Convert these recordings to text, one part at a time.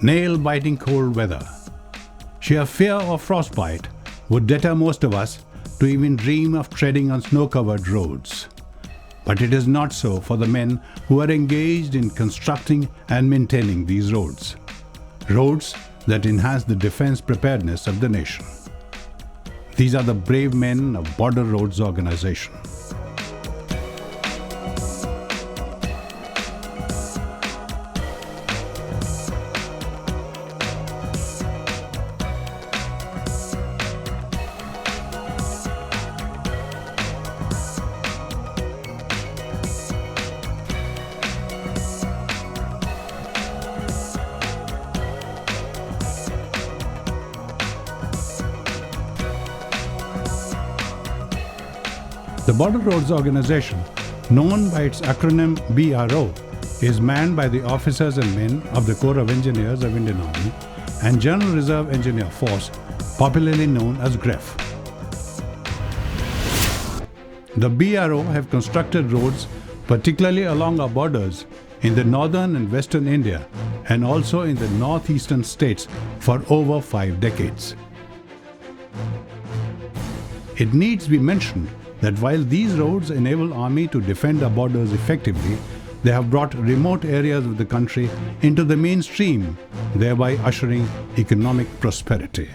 nail-biting cold weather. Sheer fear of frostbite would deter most of us to even dream of treading on snow-covered roads. But it is not so for the men who are engaged in constructing and maintaining these roads. Roads that enhance the defense preparedness of the nation. These are the brave men of Border Roads Organization. The Border Roads Organization, known by its acronym BRO, is manned by the officers and men of the Corps of Engineers of Indian Army and General Reserve Engineer Force, popularly known as GREF. The BRO have constructed roads particularly along our borders in the northern and western India and also in the northeastern states for over 5 decades. It needs to be mentioned that while these roads enable Army to defend our borders effectively, they have brought remote areas of the country into the mainstream, thereby ushering economic prosperity.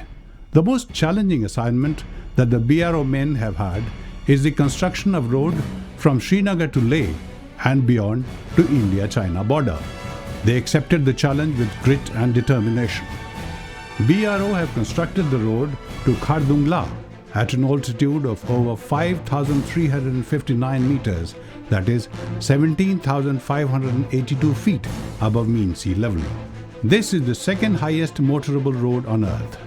The most challenging assignment that the BRO men have had is the construction of road from Srinagar to Leh and beyond to India-China border. They accepted the challenge with grit and determination. BRO have constructed the road to Khardungla at an altitude of over 5,359 meters, that is 17,582 feet above mean sea level. This is the second highest motorable road on earth.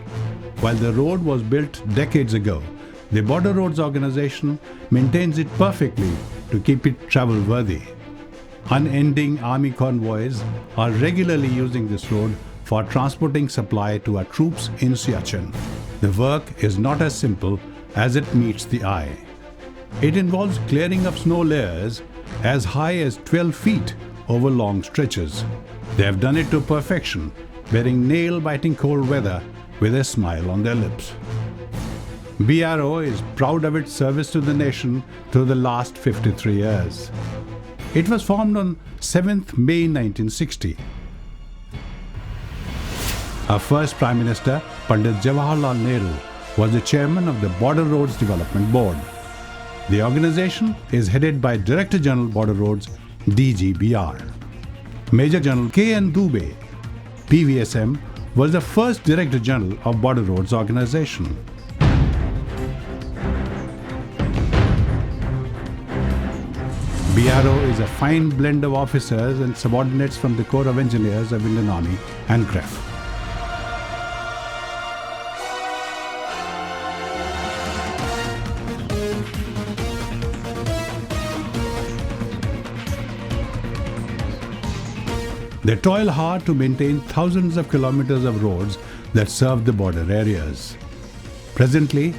While the road was built decades ago, the Border Roads Organization maintains it perfectly to keep it travel-worthy. Unending Army convoys are regularly using this road for transporting supply to our troops in Siachen. The work is not as simple as it meets the eye. It involves clearing of snow layers as high as 12 feet over long stretches. They have done it to perfection, bearing nail-biting cold weather with a smile on their lips. BRO is proud of its service to the nation through the last 53 years. It was formed on 7th May 1960. Our first Prime Minister, Pandit Jawaharlal Nehru, was the chairman of the Border Roads Development Board. The organization is headed by Director General Border Roads, DGBR. Major General K.N. Dubey, PVSM, was the first Director General of Border Roads Organization. BRO is a fine blend of officers and subordinates from the Corps of Engineers of Indian Army and GREF. They toil hard to maintain thousands of kilometers of roads that serve the border areas. Presently,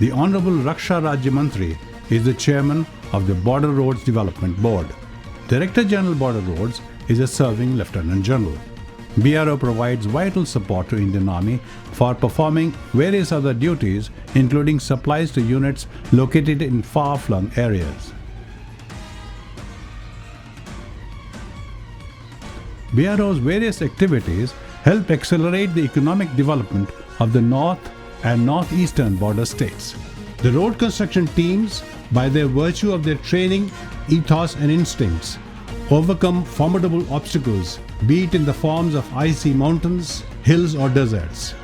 the Honorable Raksha Rajya Mantri is the chairman of the Border Roads Development Board. Director General Border Roads is a serving Lieutenant General. BRO provides vital support to Indian Army for performing various other duties, including supplies to units located in far-flung areas. BRO's various activities help accelerate the economic development of the north and northeastern border states. The road construction teams, by their virtue of their training, ethos and instincts, overcome formidable obstacles, be it in the forms of icy mountains, hills or deserts.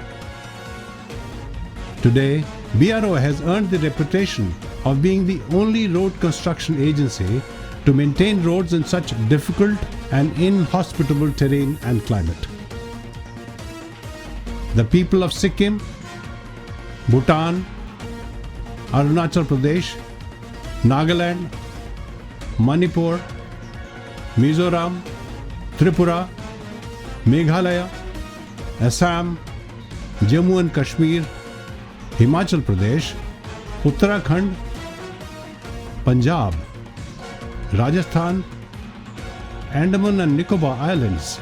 Today, BRO has earned the reputation of being the only road construction agency to maintain roads in such difficult and inhospitable terrain and climate. The people of Sikkim, Bhutan, Arunachal Pradesh, Nagaland, Manipur, Mizoram, Tripura, Meghalaya, Assam, Jammu and Kashmir, Himachal Pradesh, Uttarakhand, Punjab, Rajasthan, Andaman and Nicobar Islands,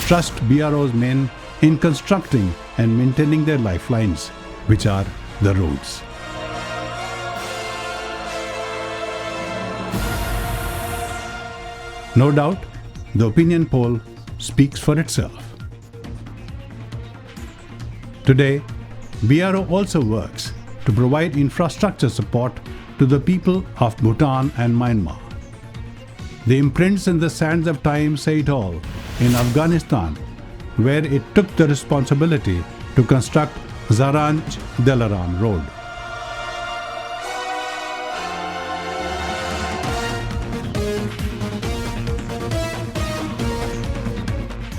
trust BRO's men in constructing and maintaining their lifelines, which are the roads. No doubt, the opinion poll speaks for itself. Today, BRO also works to provide infrastructure support to the people of Bhutan and Myanmar. The imprints in the sands of time say it all in Afghanistan, where it took the responsibility to construct Zaranj-Dalaran Road.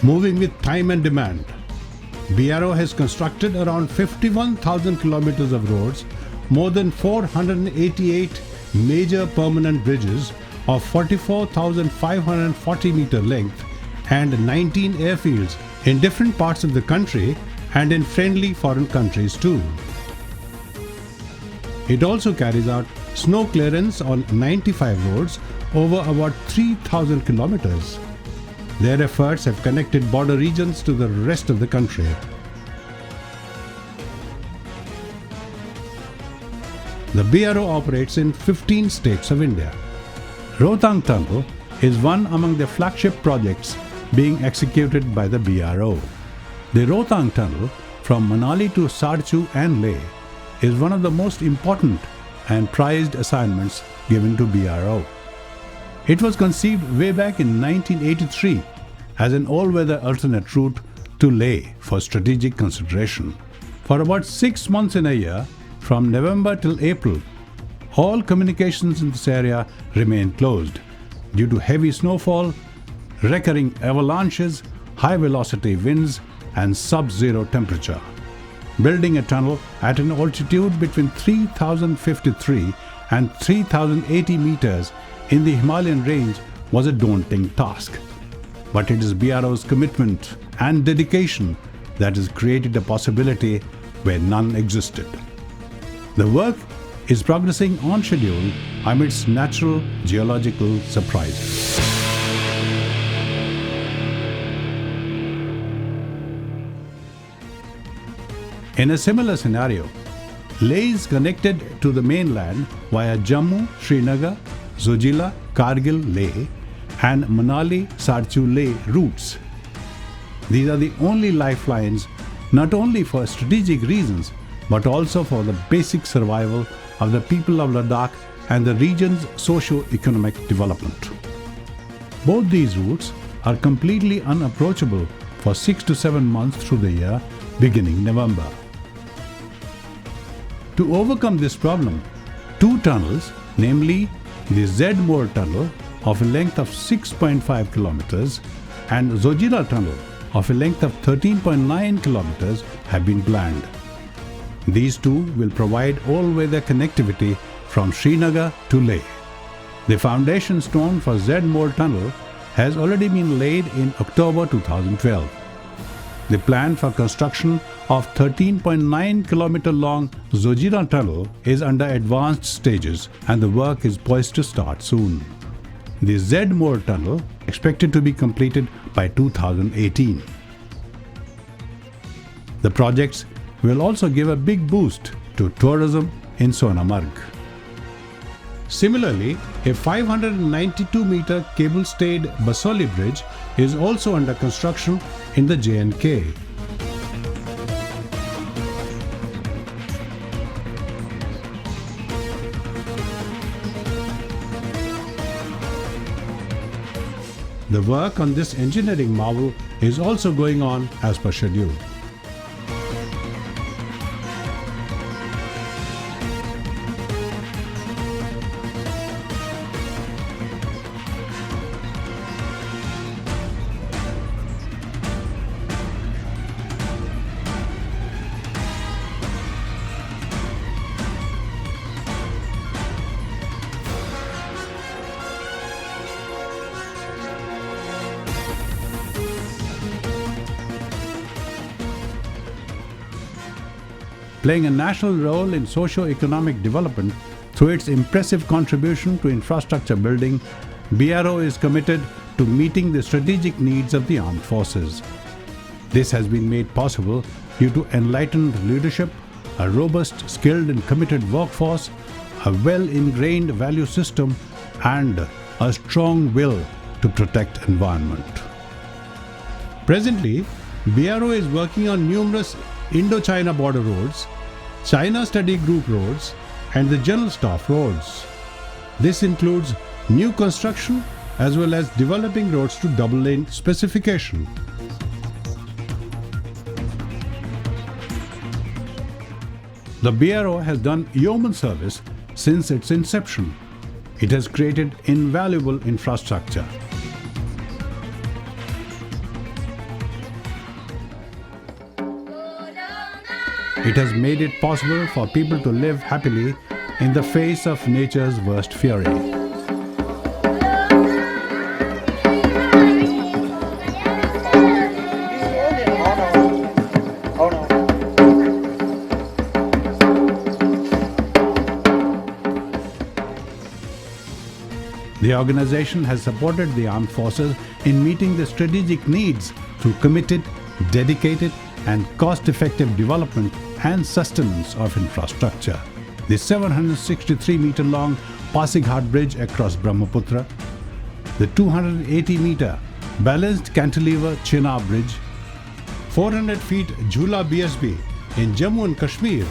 Moving with time and demand, BRO has constructed around 51,000 kilometers of roads, more than 488 major permanent bridges of 44,540 meter length, and 19 airfields in different parts of the country and in friendly foreign countries too. It also carries out snow clearance on 95 roads over about 3,000 kilometers. Their efforts have connected border regions to the rest of the country. The BRO operates in 15 states of India. Rohtang Tunnel is one among the flagship projects being executed by the BRO. The Rohtang Tunnel from Manali to Sarchu and Leh is one of the most important and prized assignments given to BRO. It was conceived way back in 1983 as an all-weather alternate route to Leh for strategic consideration. For about 6 months in a year, from November till April, all communications in this area remain closed due to heavy snowfall, recurring avalanches, high-velocity winds, and sub-zero temperature. Building a tunnel at an altitude between 3,053 and 3,080 meters in the Himalayan range was a daunting task. But it is BRO's commitment and dedication that has created a possibility where none existed. The work is progressing on schedule amidst natural geological surprises. In a similar scenario, Leh is connected to the mainland via Jammu, Srinagar, Zojila, Kargil, Leh, and Manali, Sarchu, Leh routes. These are the only lifelines not only for strategic reasons but also for the basic survival of the people of Ladakh and the region's socio-economic development. Both these routes are completely unapproachable for 6 to 7 months through the year, beginning November. To overcome this problem, 2 tunnels, namely the Z-Mor Tunnel of a length of 6.5 kilometers and Zojila Tunnel of a length of 13.9 kilometers have been planned. These two will provide all-weather connectivity from Srinagar to Leh. The foundation stone for Z-Mor Tunnel has already been laid in October 2012. The plan for construction of 13.9 kilometer long Zojila Tunnel is under advanced stages and the work is poised to start soon. The Z-Mor Tunnel expected to be completed by 2018. The projects will also give a big boost to tourism in Sonamarg. Similarly, a 592-meter cable-stayed Basoli Bridge is also under construction in the J&K. The work on this engineering marvel is also going on as per schedule. Playing a national role in socio-economic development through its impressive contribution to infrastructure building, BRO is committed to meeting the strategic needs of the armed forces. This has been made possible due to enlightened leadership, a robust, skilled and committed workforce, a well-ingrained value system and a strong will to protect environment. Presently, BRO is working on numerous Indo-China border roads, China Study Group roads and the General Staff roads. This includes new construction as well as developing roads to double-lane specification. The BRO has done yeoman service since its inception. It has created invaluable infrastructure. It has made it possible for people to live happily in the face of nature's worst fury. The organization has supported the armed forces in meeting the strategic needs through committed, dedicated and cost-effective development and sustenance of infrastructure. The 763-meter-long Pasighat Bridge across Brahmaputra, the 280-meter balanced cantilever Chenab Bridge, 400 feet Jhula BSB in Jammu and Kashmir,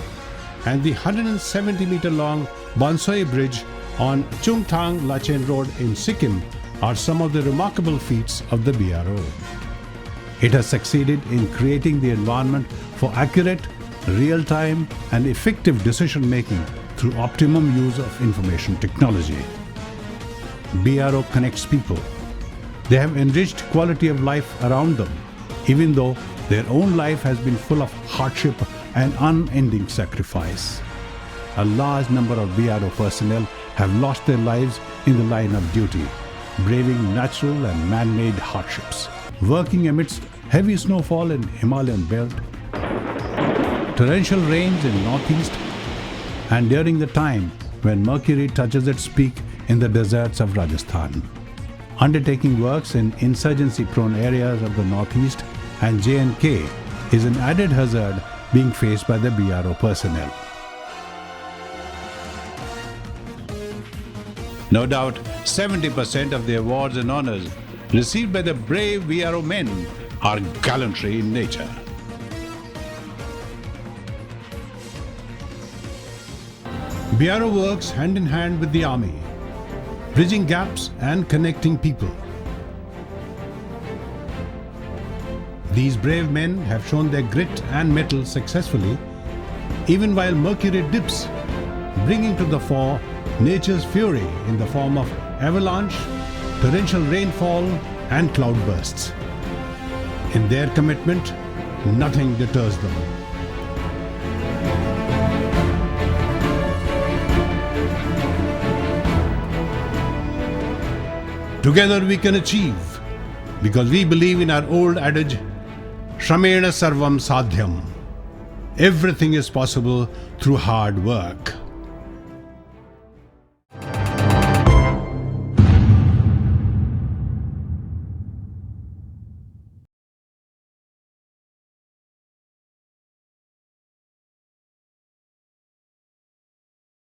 and the 170-meter-long Bansoi Bridge on Chungthang Lachen Road in Sikkim are some of the remarkable feats of the BRO. It has succeeded in creating the environment for accurate, real-time and effective decision-making through optimum use of information technology. BRO connects people. They have enriched quality of life around them, even though their own life has been full of hardship and unending sacrifice. A large number of BRO personnel have lost their lives in the line of duty, braving natural and man-made hardships, working amidst heavy snowfall in Himalayan belt, torrential rains in northeast, and during the time when mercury touches its peak in the deserts of Rajasthan. Undertaking works in insurgency-prone areas of the northeast and J&K is an added hazard being faced by the BRO personnel. No doubt, 70% of the awards and honors received by the brave BRO men are gallantry in nature. BRO works hand in hand with the army, bridging gaps and connecting people. These brave men have shown their grit and mettle successfully, even while mercury dips, bringing to the fore nature's fury in the form of avalanche, torrential rainfall and cloudbursts. In their commitment, nothing deters them. Together we can achieve, because we believe in our old adage, Shramena Sarvam Sadhyam. Everything is possible through hard work.